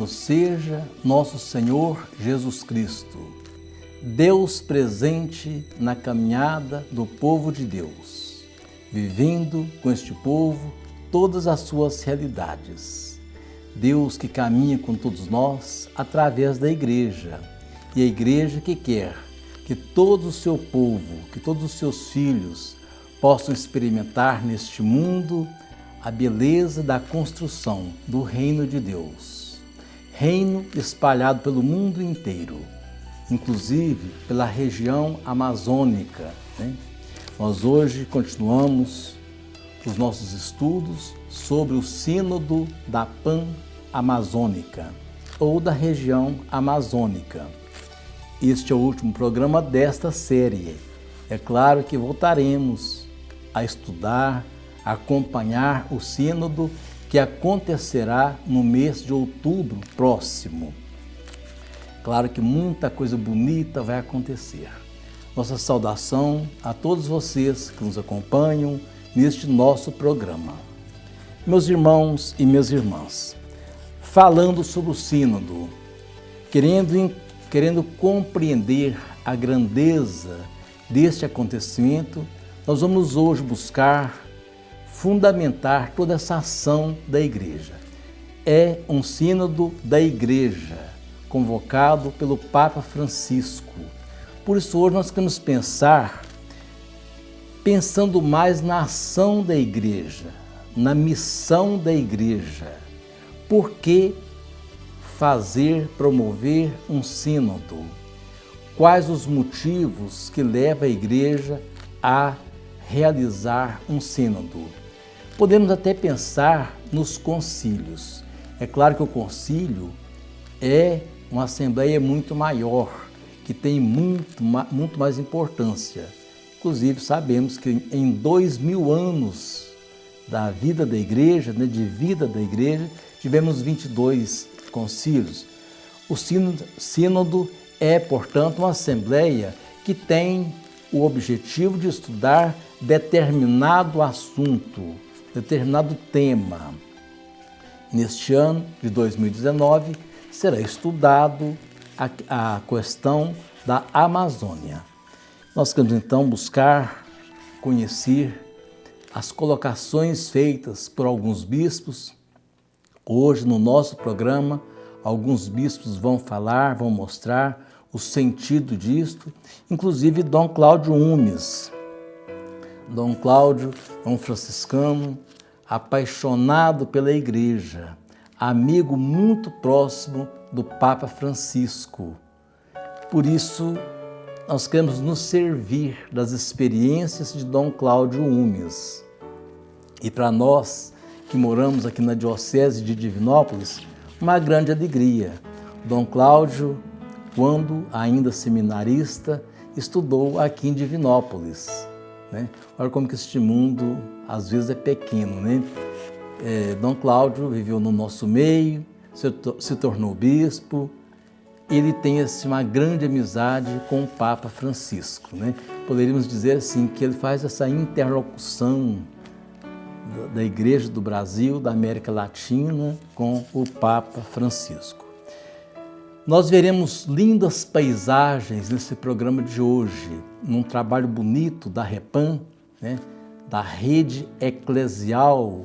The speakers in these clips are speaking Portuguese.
Louvado seja nosso Senhor Jesus Cristo, Deus presente na caminhada do povo de Deus, vivendo com este povo todas as suas realidades. Deus que caminha com todos nós através da igreja, e a igreja que quer que todo o seu povo, que todos os seus filhos possam experimentar neste mundo a beleza da construção do reino de Deus. Reino espalhado pelo mundo inteiro, inclusive pela região amazônica, né? Nós hoje continuamos os nossos estudos sobre o Sínodo da Pan-Amazônica, ou da região amazônica. Este é o último programa desta série. É claro que voltaremos a estudar, a acompanhar o Sínodo que acontecerá no mês de outubro próximo. Claro que muita coisa bonita vai acontecer. Nossa saudação a todos vocês que nos acompanham neste nosso programa. Meus irmãos e minhas irmãs, falando sobre o Sínodo, querendo compreender a grandeza deste acontecimento, nós vamos hoje buscar fundamentar toda essa ação da Igreja. É um Sínodo da Igreja, convocado pelo Papa Francisco. Por isso hoje nós queremos pensando mais na ação da Igreja, na missão da Igreja. Por que promover um sínodo? Quais os motivos que levam a Igreja a realizar um sínodo? Podemos até pensar nos concílios. É claro que o concílio é uma assembleia muito maior, que tem muito mais importância. Inclusive, sabemos que em 2000 anos da vida da Igreja, de vida da Igreja, tivemos 22 concílios. O sínodo é, portanto, uma assembleia que tem o objetivo de estudar determinado assunto, determinado tema. Neste ano de 2019, será estudado a questão da Amazônia. Nós queremos então buscar conhecer as colocações feitas por alguns bispos. Hoje, no nosso programa, alguns bispos vão mostrar o sentido disto, inclusive Dom Cláudio Umes. Dom Cláudio é um franciscano apaixonado pela Igreja, amigo muito próximo do Papa Francisco. Por isso, nós queremos nos servir das experiências de Dom Cláudio Umes. E para nós que moramos aqui na Diocese de Divinópolis, uma grande alegria. Dom Cláudio, quando ainda seminarista, estudou aqui em Divinópolis, né? Olha como que este mundo às vezes é pequeno, né? Dom Cláudio viveu no nosso meio, se tornou bispo. Ele tem uma grande amizade com o Papa Francisco, né? Poderíamos dizer assim que ele faz essa interlocução da Igreja do Brasil, da América Latina, com o Papa Francisco. Nós veremos lindas paisagens nesse programa de hoje, num trabalho bonito da REPAM, né? Da Rede Eclesial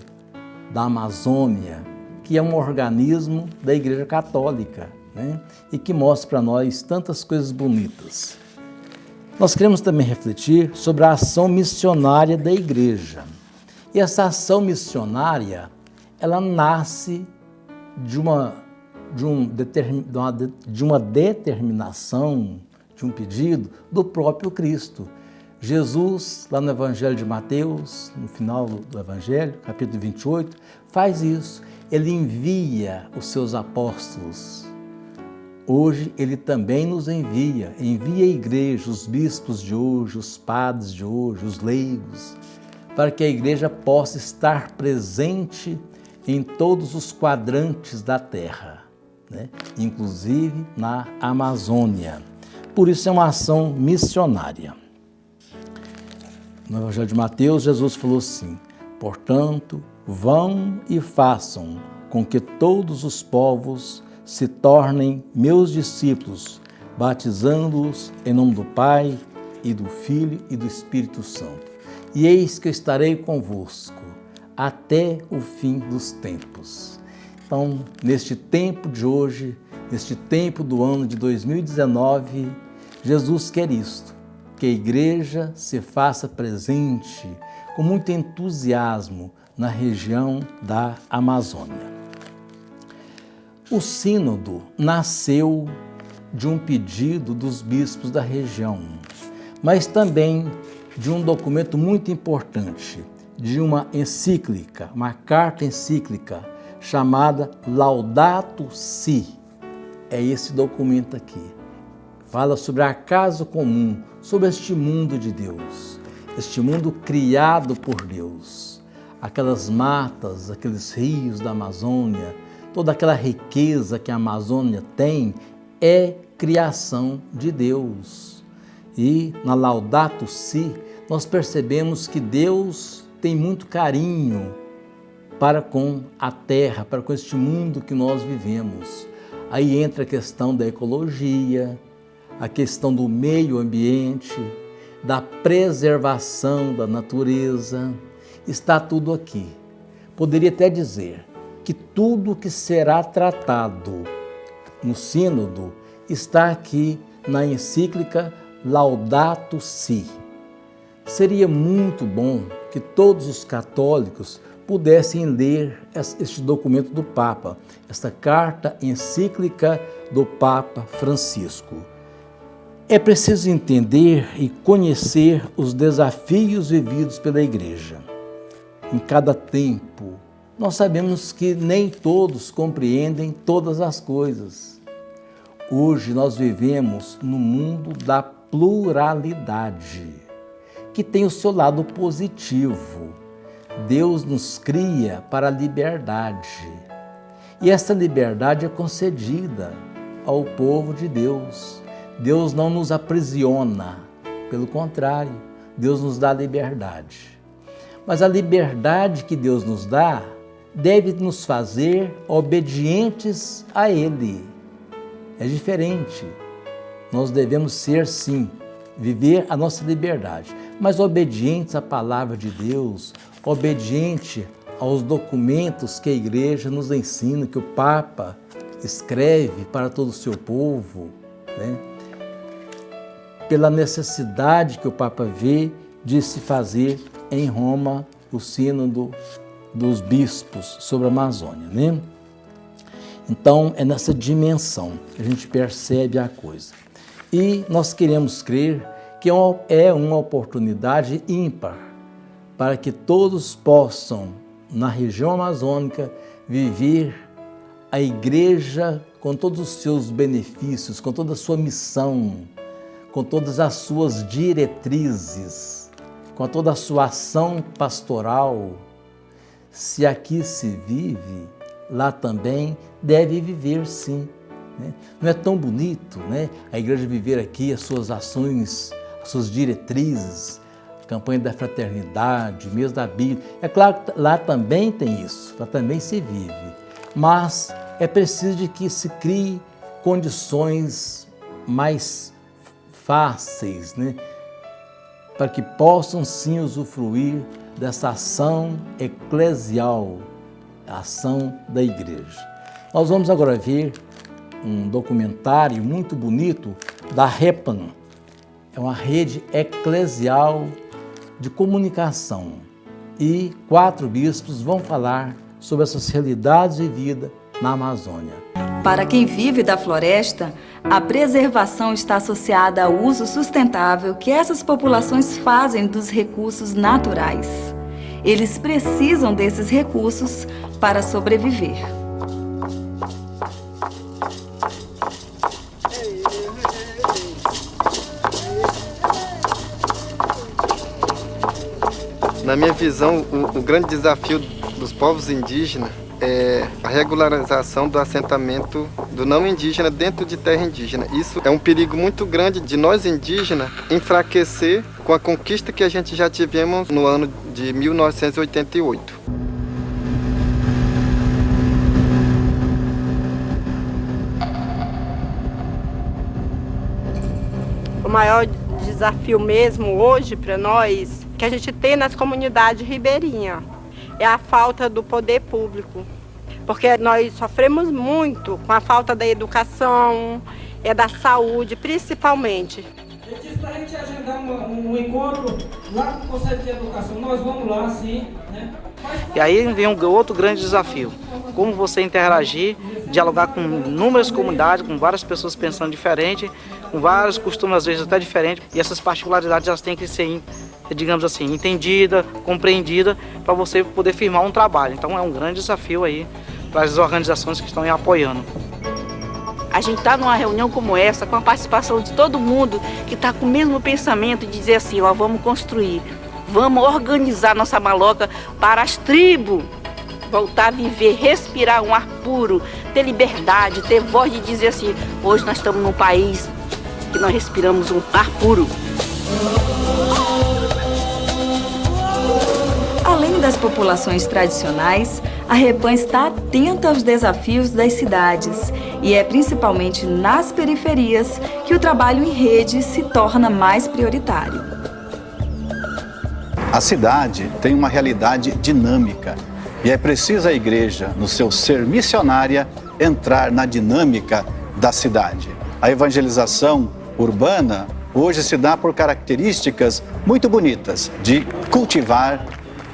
da Amazônia, que é um organismo da Igreja Católica, né? E que mostra para nós tantas coisas bonitas. Nós queremos também refletir sobre a ação missionária da Igreja. E essa ação missionária, ela nasce de uma determinação, de um pedido do próprio Cristo. Jesus, lá no Evangelho de Mateus, no final do Evangelho, capítulo 28, faz isso. Ele envia os seus apóstolos. Hoje, Ele também nos envia a igreja, os bispos de hoje, os padres de hoje, os leigos, para que a igreja possa estar presente em todos os quadrantes da terra, né? Inclusive na Amazônia. Por isso é uma ação missionária. No Evangelho de Mateus, Jesus falou assim: portanto, vão e façam com que todos os povos se tornem meus discípulos, batizando-os em nome do Pai, e do Filho e do Espírito Santo. E eis que eu estarei convosco até o fim dos tempos. Então, neste tempo de hoje, neste tempo do ano de 2019, Jesus quer isto, que a igreja se faça presente com muito entusiasmo na região da Amazônia. O sínodo nasceu de um pedido dos bispos da região, mas também de um documento muito importante, de uma encíclica, uma carta encíclica chamada Laudato Si. É esse documento aqui. Fala sobre acaso comum, sobre este mundo de Deus, este mundo criado por Deus. Aquelas matas, aqueles rios da Amazônia, toda aquela riqueza que a Amazônia tem é criação de Deus. E na Laudato Si, nós percebemos que Deus tem muito carinho para com a terra, para com este mundo que nós vivemos. Aí entra a questão da ecologia, a questão do meio ambiente, da preservação da natureza. Está tudo aqui. Poderia até dizer que tudo que será tratado no sínodo está aqui na encíclica Laudato Si. Seria muito bom que todos os católicos pudessem ler este documento do Papa, esta carta encíclica do Papa Francisco. É preciso entender e conhecer os desafios vividos pela Igreja. Em cada tempo, nós sabemos que nem todos compreendem todas as coisas. Hoje nós vivemos no mundo da pluralidade, que tem o seu lado positivo. Deus nos cria para a liberdade. E essa liberdade é concedida ao povo de Deus. Deus não nos aprisiona, pelo contrário, Deus nos dá liberdade. Mas a liberdade que Deus nos dá deve nos fazer obedientes a Ele. É diferente. Nós devemos ser, sim, viver a nossa liberdade, mas obedientes à palavra de Deus, obediente aos documentos que a igreja nos ensina, que o Papa escreve para todo o seu povo, né? Pela necessidade que o Papa vê de se fazer em Roma o sínodo dos bispos sobre a Amazônia, né? Então, é nessa dimensão que a gente percebe a coisa. E nós queremos crer que é uma oportunidade ímpar para que todos possam, na região amazônica, viver a igreja com todos os seus benefícios, com toda a sua missão, com todas as suas diretrizes, com toda a sua ação pastoral. Se aqui se vive, lá também deve viver, sim. Né? Não é tão bonito, né? A igreja viver aqui as suas ações, as suas diretrizes, a campanha da fraternidade, mês da Bíblia. É claro que lá também tem isso, lá também se vive, mas é preciso de que se crie condições mais fáceis, né? Para que possam sim usufruir dessa ação eclesial, a ação da igreja. Nós vamos agora ver um documentário muito bonito da REPAM. É uma rede eclesial de comunicação e 4 bispos vão falar sobre essas realidades vividas na Amazônia. Para quem vive da floresta, a preservação está associada ao uso sustentável que essas populações fazem dos recursos naturais. Eles precisam desses recursos para sobreviver. Na minha visão, o grande desafio dos povos indígenas é a regularização do assentamento do não indígena dentro de terra indígena. Isso é um perigo muito grande de nós indígenas enfraquecer com a conquista que a gente já tivemos no ano de 1988. O maior desafio mesmo hoje para nós, que a gente tem nas comunidades ribeirinhas, é a falta do poder público. Porque nós sofremos muito com a falta da educação, da saúde, principalmente. Ele disse para a gente agendar um encontro lá com o Conselho de Educação. Nós vamos lá, sim, né? E aí vem um outro grande desafio. Como você interagir, dialogar com inúmeras comunidades, com várias pessoas pensando diferente, com vários costumes às vezes até diferentes. E essas particularidades elas têm que ser, digamos assim, entendidas, compreendidas, para você poder firmar um trabalho. Então é um grande desafio aí para as organizações que estão aí apoiando. A gente está numa reunião como essa, com a participação de todo mundo que está com o mesmo pensamento de dizer assim, ó, vamos construir, vamos organizar nossa maloca para as tribos voltar a viver, respirar um ar puro, ter liberdade, ter voz de dizer assim, hoje nós estamos num país que nós respiramos um ar puro. Além das populações tradicionais, a Repam está atenta aos desafios das cidades e é principalmente nas periferias que o trabalho em rede se torna mais prioritário. A cidade tem uma realidade dinâmica e é preciso a igreja, no seu ser missionária, entrar na dinâmica da cidade. A evangelização urbana hoje se dá por características muito bonitas de cultivar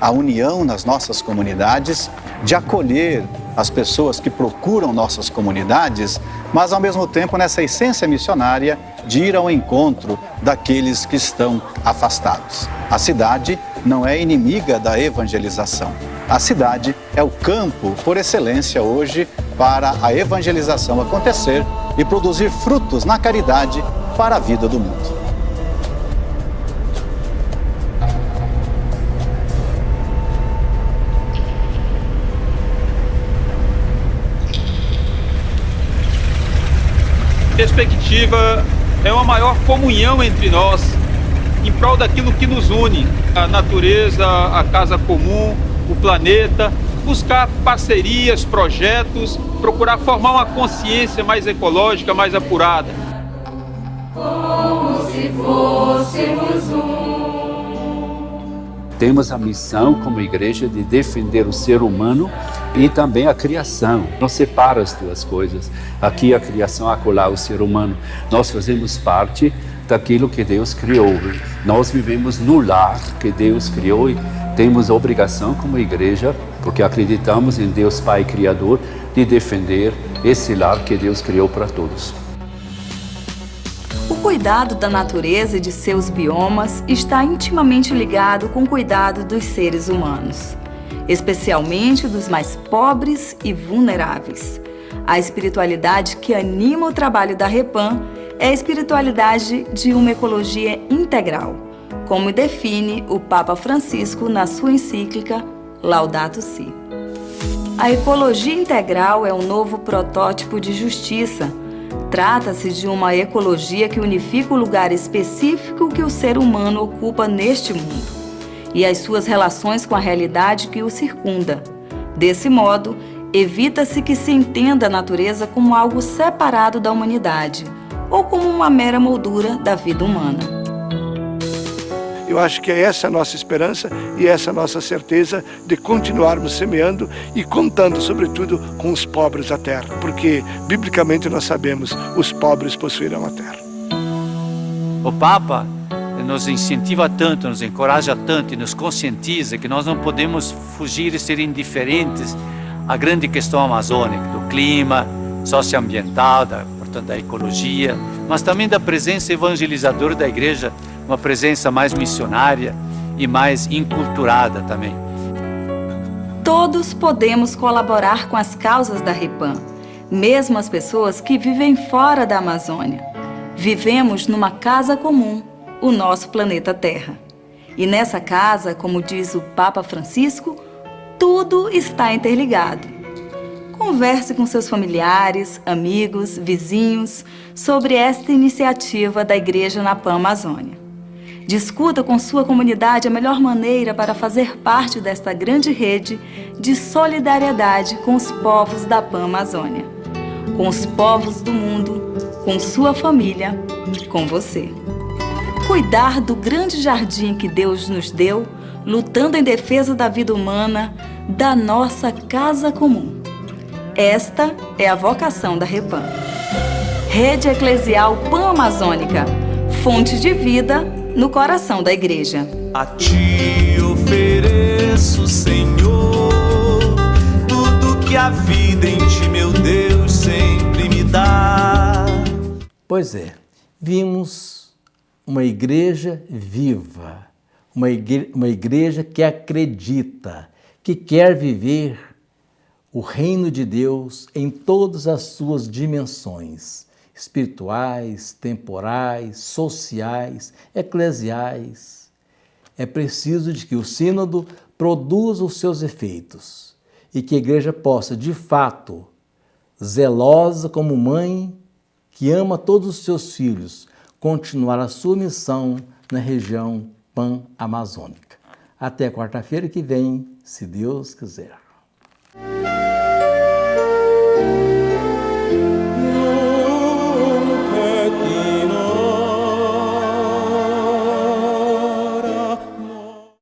a união nas nossas comunidades, de acolher as pessoas que procuram nossas comunidades, mas ao mesmo tempo nessa essência missionária de ir ao encontro daqueles que estão afastados. A cidade não é inimiga da evangelização. A cidade é o campo por excelência hoje para a evangelização acontecer e produzir frutos na caridade para a vida do mundo. Perspectiva é uma maior comunhão entre nós, em prol daquilo que nos une, a natureza, a casa comum, o planeta, buscar parcerias, projetos, procurar formar uma consciência mais ecológica, mais apurada. Como se fôssemos um. Temos a missão como igreja de defender o ser humano e também a criação. Não separa as duas coisas. Aqui a criação, acolá o ser humano. Nós fazemos parte daquilo que Deus criou. Nós vivemos no lar que Deus criou e temos a obrigação como igreja, porque acreditamos em Deus Pai Criador, de defender esse lar que Deus criou para todos. O cuidado da natureza e de seus biomas está intimamente ligado com o cuidado dos seres humanos, especialmente dos mais pobres e vulneráveis. A espiritualidade que anima o trabalho da Repam é a espiritualidade de uma ecologia integral, como define o Papa Francisco na sua encíclica Laudato Si. A ecologia integral é um novo protótipo de justiça. Trata-se de uma ecologia que unifica o lugar específico que o ser humano ocupa neste mundo e as suas relações com a realidade que o circunda. Desse modo, evita-se que se entenda a natureza como algo separado da humanidade ou como uma mera moldura da vida humana. Eu acho que é essa a nossa esperança e essa a nossa certeza de continuarmos semeando e contando, sobretudo, com os pobres da terra, porque, biblicamente, nós sabemos, os pobres possuirão a terra. O Papa nos incentiva tanto, nos encoraja tanto e nos conscientiza que nós não podemos fugir e ser indiferentes à grande questão amazônica, do clima, socioambiental, portanto, da ecologia, mas também da presença evangelizadora da igreja, uma presença mais missionária e mais inculturada também. Todos podemos colaborar com as causas da Repam, mesmo as pessoas que vivem fora da Amazônia. Vivemos numa casa comum, o nosso planeta Terra. E nessa casa, como diz o Papa Francisco, tudo está interligado. Converse com seus familiares, amigos, vizinhos sobre esta iniciativa da Igreja na Pan-Amazônia. Discuta com sua comunidade a melhor maneira para fazer parte desta grande rede de solidariedade com os povos da Pan-Amazônia, com os povos do mundo, com sua família, com você. cuidar do grande jardim que Deus nos deu, lutando em defesa da vida humana, da nossa casa comum. Esta é a vocação da Repam. Rede Eclesial Pan-Amazônica, fonte de vida no coração da igreja. A ti ofereço, Senhor, tudo que a vida em ti, meu Deus, sempre me dá. Pois é, vimos uma igreja viva, uma igreja que acredita, que quer viver o reino de Deus em todas as suas dimensões, espirituais, temporais, sociais, eclesiais. É preciso de que o sínodo produza os seus efeitos e que a igreja possa, de fato, zelosa como mãe que ama todos os seus filhos, continuar a sua missão na região pan-amazônica. Até quarta-feira que vem, se Deus quiser.